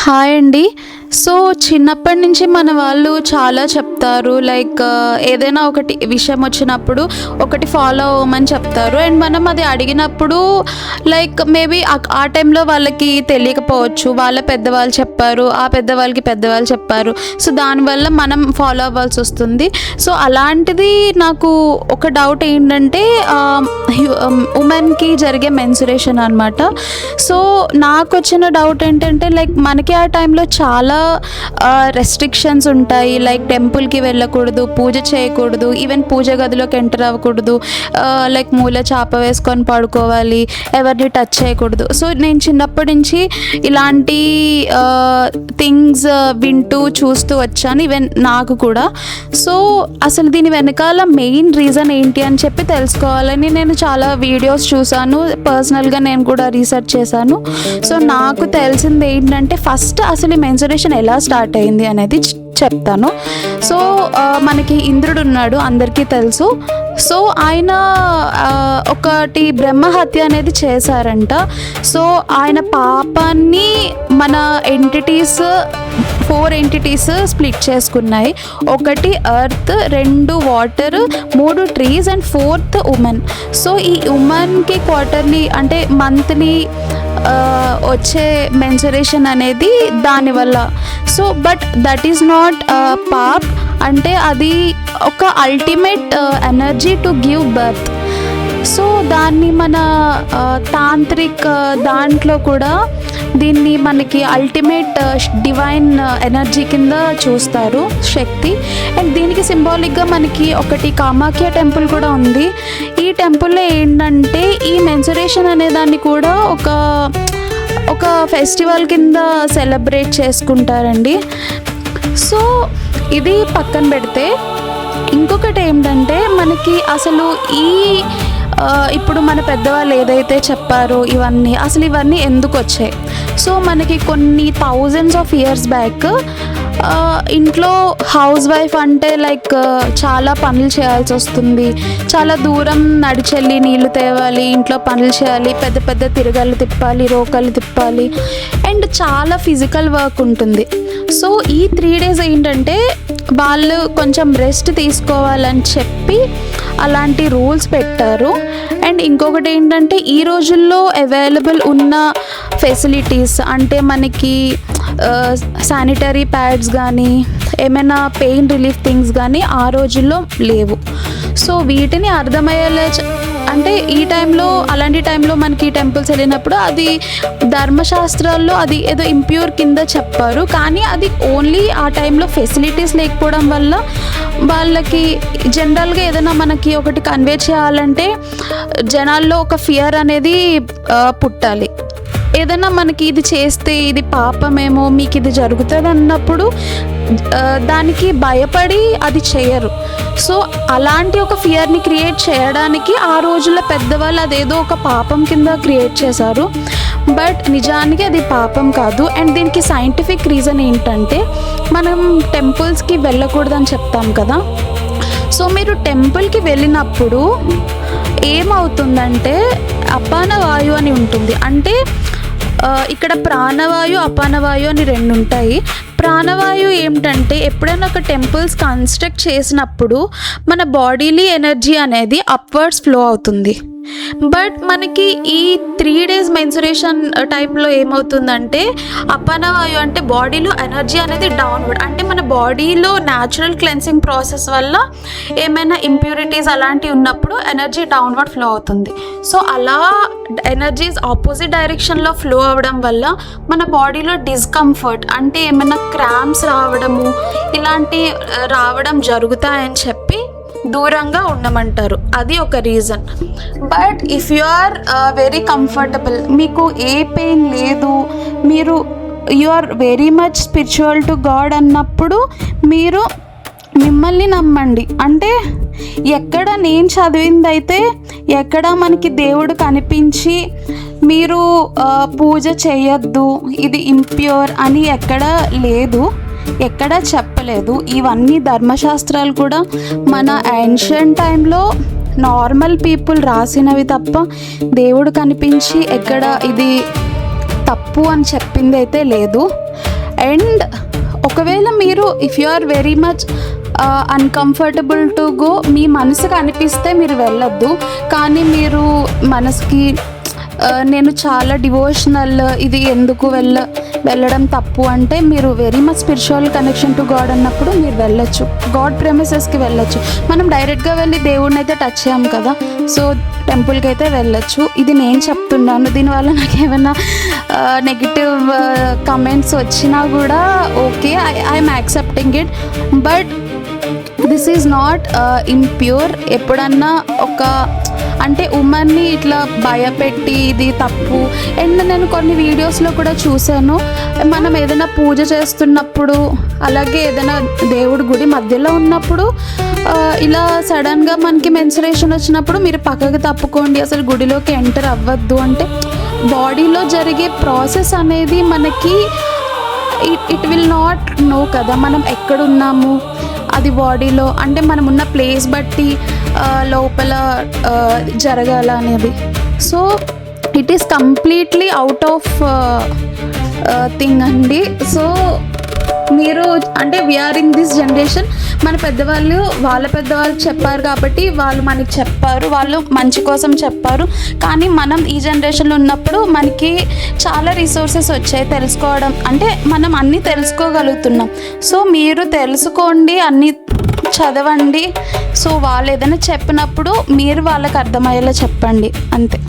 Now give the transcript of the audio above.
Hi అండి. So చిన్నప్పటి నుంచి మన వాళ్ళు చాలా చెప్తారు. లైక్ ఏదైనా ఒకటి విషయం వచ్చినప్పుడు ఒకటి ఫాలో అవ్వమని చెప్తారు. అండ్ మనం అది అడిగినప్పుడు లైక్ మేబీ ఆ టైంలో వాళ్ళకి తెలియకపోవచ్చు. వాళ్ళ పెద్దవాళ్ళు చెప్పారు, ఆ పెద్దవాళ్ళు చెప్పారు. సో దానివల్ల మనం ఫాలో అవ్వాల్సి వస్తుంది. సో అలాంటిది నాకు ఒక డౌట్ ఏంటంటే ఉమెన్కి జరిగే మెన్సురేషన్ అనమాట. సో నాకు వచ్చిన డౌట్ ఏంటంటే లైక్ మనకి ఆ టైంలో చాలా రెస్ట్రిక్షన్స్ ఉంటాయి. లైక్ టెంపుల్కి వెళ్ళకూడదు, పూజ చేయకూడదు, ఈవెన్ పూజ గదిలోకి ఎంటర్ అవ్వకూడదు, లైక్ మూల చాప వేసుకొని పడుకోవాలి, ఎవరిని టచ్ చేయకూడదు. సో నేను చిన్నప్పటి నుంచి ఇలాంటి థింగ్స్ వింటూ చూస్తూ వచ్చాను, ఈవెన్ నాకు కూడా. సో అసలు దీని వెనకాల మెయిన్ రీజన్ ఏంటి అని చెప్పి తెలుసుకోవాలని నేను చాలా వీడియోస్ చూసాను. పర్సనల్గా నేను కూడా రీసెర్చ్ చేశాను. సో నాకు తెలిసింది ఏంటంటే ఫస్ట్ అసలు ఈ మెన్సురేషన్ ఎలా స్టార్ట్ అయింది అనేది చెప్తాను. సో మనకి ఇంద్రుడు ఉన్నాడు, అందరికీ తెలుసు. సో ఆయన ఒకటి బ్రహ్మహత్య అనేది చేశారంట. సో ఆయన పాపాన్ని మన ఫోర్ ఎంటిటీస్ స్ప్లిట్ చేసుకున్నాయి. ఒకటి earth, 2 water, 3 trees and 4th women. So ఈ ఉమెన్కి క్వార్టర్లీ అంటే మంత్లీ వచ్చే మెన్సురేషన్ అనేది దానివల్ల. So but that is not pop, అంటే అది ఒక ultimate energy to give birth. So దాన్ని మన తాంత్రిక్ దాంట్లో కూడా దీన్ని మనకి అల్టిమేట్ డివైన్ ఎనర్జీ కింద చూస్తారు, శక్తి. అండ్ దీనికి సింబాలిక్గా మనకి ఒకటి కామాఖ్య టెంపుల్ కూడా ఉంది. ఈ టెంపుల్లో ఏంటంటే ఈ మెన్సురేషన్ అనే దాన్ని కూడా ఒక ఫెస్టివల్ కింద సెలబ్రేట్ చేసుకుంటారండి. సో ఇది పక్కన పెడితే ఇంకొకటి ఏంటంటే మనకి అసలు ఇప్పుడు మన పెద్దవాళ్ళు ఏదైతే చెప్పారో ఇవన్నీ ఎందుకు వచ్చాయి? సో మనకి కొన్ని థౌజండ్స్ ఆఫ్ ఇయర్స్ బ్యాక్ ఇంట్లో హౌస్ వైఫ్ అంటే లైక్ చాలా పనులు చేయాల్సి వస్తుంది. చాలా దూరం నడిచెళ్ళి నీళ్లు తేవాలి, ఇంట్లో పనులు చేయాలి, పెద్ద పెద్ద తిరగలు తిప్పాలి, రోకలు తిప్పాలి, అండ్ చాలా ఫిజికల్ వర్క్ ఉంటుంది. సో ఈ 3 days ఏంటంటే వాళ్ళు కొంచెం రెస్ట్ తీసుకోవాలని చెప్పి అలాంటి రూల్స్ పెట్టారు. అండ్ ఇంకొకటి ఏంటంటే ఈ రోజుల్లో అవైలబుల్ ఉన్న ఫెసిలిటీస్ అంటే మనకి శానిటరీ ప్యాడ్స్ కానీ ఏమైనా పెయిన్ రిలీఫ్ థింగ్స్ కానీ ఆ రోజుల్లో లేవు. సో వీటిని అర్థమయ్యేలా అంటే అలాంటి టైంలో మనకి టెంపుల్స్ వెళ్ళినప్పుడు అది ధర్మశాస్త్రాల్లో అది ఏదో ఇంప్యూర్ కింద చెప్పారు. కానీ అది ఓన్లీ ఆ టైంలో ఫెసిలిటీస్ లేకపోవడం వల్ల వాళ్ళకి జనరల్గా ఏదైనా మనకి ఒకటి కన్వే చేయాలంటే జనాల్లో ఒక ఫియర్ అనేది పుట్టాలి. ఏదైనా మనకి ఇది చేస్తే ఇది పాపమేమో, మీకు ఇది జరుగుతుంది అన్నప్పుడు దానికి భయపడి అది చేయరు. సో అలాంటి ఒక ఫియర్ని క్రియేట్ చేయడానికి ఆ రోజుల్లో పెద్దవాళ్ళు అదేదో ఒక పాపం కింద క్రియేట్ చేశారు. బట్ నిజానికి అది పాపం కాదు. అండ్ దీనికి సైంటిఫిక్ రీజన్ ఏంటంటే మనం టెంపుల్స్కి వెళ్ళకూడదని చెప్తాం కదా. సో మీరు టెంపుల్కి వెళ్ళినప్పుడు ఏమవుతుందంటే అపాన వాయు అని ఉంటుంది. అంటే ఇక్కడ ప్రాణవాయు, అపానవాయు అని 2 ఉంటాయి. ప్రాణవాయు ఏమిటంటే ఎప్పుడైనా ఒక టెంపుల్స్ కన్స్ట్రక్ట్ చేసినప్పుడు మన బాడీలీ ఎనర్జీ అనేది అప్వర్డ్స్ ఫ్లో అవుతుంది. బట్ మనకి ఈ 3 days మెన్సురేషన్ టైంలో ఏమవుతుందంటే అపానవాయు అంటే బాడీలో ఎనర్జీ అనేది డౌన్వర్డ్, అంటే మన బాడీలో న్యాచురల్ క్లెన్సింగ్ ప్రాసెస్ వల్ల ఏమైనా ఇంప్యూరిటీస్ అలాంటివి ఉన్నప్పుడు ఎనర్జీ డౌన్వర్డ్ ఫ్లో అవుతుంది. సో అలా ఎనర్జీస్ ఆపోజిట్ డైరెక్షన్లో ఫ్లో అవ్వడం వల్ల మన బాడీలో డిస్కంఫర్ట్ అంటే ఏమైనా క్రాంప్స్ రావడము ఇలాంటి రావడం జరుగుతాయని చెప్పి దూరంగా ఉండమంటారు. అది ఒక reason. But if you are very comfortable, మీకు ఏ పెయిన్ లేదు, you are very much spiritual to God అన్నప్పుడు మీరు మిమ్మల్ని నమ్మండి. అంటే ఎక్కడ నేను చదివిందైతే ఎక్కడ మనకి దేవుడు కనిపించి మీరు పూజ చేయొద్దు, ఇది ఇంప్యూర్ అని ఎక్కడ లేదు, ఎక్కడ చెప్పలేదు. ఇవన్నీ ధర్మశాస్త్రాలు కూడా మన ఏన్షియంట్ టైంలో నార్మల్ పీపుల్ రాసినవి తప్ప దేవుడు కనిపించి ఎక్కడ ఇది తప్పు అని చెప్పింది అయితే లేదు. అండ్ ఒకవేళ మీరు if you are very much uncomfortable to go, మీ మనసుకు అనిపిస్తే మీరు వెళ్ళొద్దు. కానీ మీరు మనసుకి నేను చాలా డివోషనల్, ఇది ఎందుకు వెళ్ళడం తప్పు అంటే, మీరు very much spiritual connection to God అన్నప్పుడు మీరు వెళ్ళొచ్చు, గాడ్ ప్రెమిసెస్కి వెళ్ళొచ్చు. మనం డైరెక్ట్గా వెళ్ళి దేవుడిని అయితే టచ్ చేయం కదా, సో టెంపుల్కి అయితే వెళ్ళొచ్చు. ఇది నేను చెప్తున్నాను. దీనివల్ల నాకు ఏమైనా నెగిటివ్ కమెంట్స్ వచ్చినా కూడా okay, I'm accepting it. But this is not impure. ఎప్పుడన్నా ఒక అంటే ఉమెన్ని ఇట్లా భయపెట్టి ఇది తప్పు. అండ్ నేను కొన్ని వీడియోస్లో కూడా చూశాను, మనం ఏదైనా పూజ చేస్తున్నప్పుడు, అలాగే ఏదైనా దేవుడి గుడి మధ్యలో ఉన్నప్పుడు ఇలా సడన్గా మనకి మెన్సురేషన్ వచ్చినప్పుడు మీరు పక్కకు తప్పుకోండి, అసలు గుడిలోకి ఎంటర్ అవ్వద్దు అంటే, బాడీలో జరిగే ప్రాసెస్ అనేది మనకి ఇట్ విల్ నాట్ నో కదా మనం ఎక్కడున్నాము. అది బాడీలో అంటే మనం ఉన్న ప్లేస్ బట్టి లోపల జరగాల అనేది. So it is completely out of thing అండి. సో మీరు అంటే వీఆర్ ఇన్ దిస్ జనరేషన్, మన పెద్దవాళ్ళు వాళ్ళ పెద్దవాళ్ళు చెప్పారు కాబట్టి వాళ్ళు మనకి చెప్పారు, వాళ్ళు మంచి కోసం చెప్పారు. కానీ మనం ఈ జనరేషన్లో ఉన్నప్పుడు మనకి చాలా రిసోర్సెస్ వచ్చాయి తెలుసుకోవడం, అంటే మనం అన్నీ తెలుసుకోగలుగుతున్నాం. సో మీరు తెలుసుకోండి, అన్నీ చదవండి. సో వాళ్ళు ఏదైనా చెప్పినప్పుడు మీరు వాళ్ళకి అర్థమయ్యేలా చెప్పండి, అంతే.